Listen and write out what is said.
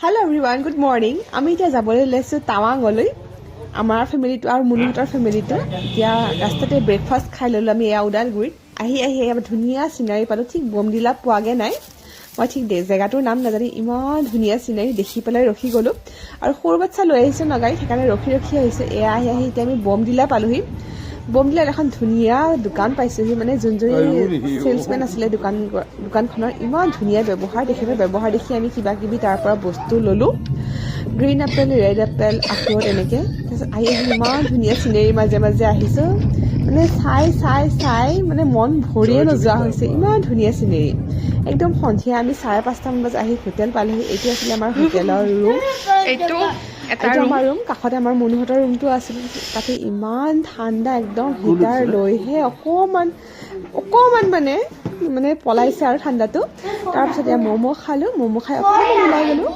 Hello everyone, good morning. আমি এতিয়া যাবলৈ লৈছোঁ টাৱাঙলৈ আমাৰ ফেমিলিটো আৰু মুনুহঁতৰ ফেমিলিটো এতিয়া ৰাস্তাতে ব্ৰেকফাষ্ট খাই ল'লোঁ আমি এয়া ওদালগুৰিত আহি ধুনীয়া চিনাৰী পালোঁ ঠিক বমডিলা পোৱাগৈ নাই মই ঠিক জেগাটোৰ নাম নাজানি ইমান ধুনীয়া চিনাৰী দেখি পেলাই ৰখি গ'লোঁ আৰু সৰু বাচ্ছা লৈ আহিছোঁ ন গাড়ীত সেইকাৰণে ৰখি আহিছোঁ এয়া আহি এতিয়া আমি বমডিলা পালোঁহি বমডিলাত এখন ধুনীয়া দোকান পাইছোঁহি মানে যোনজনী চেলছমেন আছিলে দোকানখনৰ ইমান ধুনীয়া ব্যৱহাৰ দেখি আমি কিবা কিবি তাৰ পৰা বস্তু ল'লোঁ গ্ৰীণ এপেল ৰেড এপেল আখৰোট এনেকৈ তাৰপিছত আহি ইমান ধুনীয়া চিনেৰীৰ মাজে মাজে আহিছোঁ মানে চাই মানে মন ভৰিয়ে নোযোৱা হৈছে ইমান ধুনীয়া চিনেৰী একদম সন্ধিয়া আমি 5:30মান বজাত আহি হোটেল পালোঁহি এইটো আছিলে আমাৰ হোটেলৰ ৰুম এইটো আমাৰ ৰুম কাষতে আমাৰ মুনুহঁতৰ ৰুমটো আছিল তাতে ইমান ঠাণ্ডা একদম হিটাৰ লৈহে অকণমান মানে পলাইছে আৰু ঠাণ্ডাটো তাৰপিছত ম'ম' খালোঁ ম'ম' খাই অকণমান ওলাই গ'লোঁ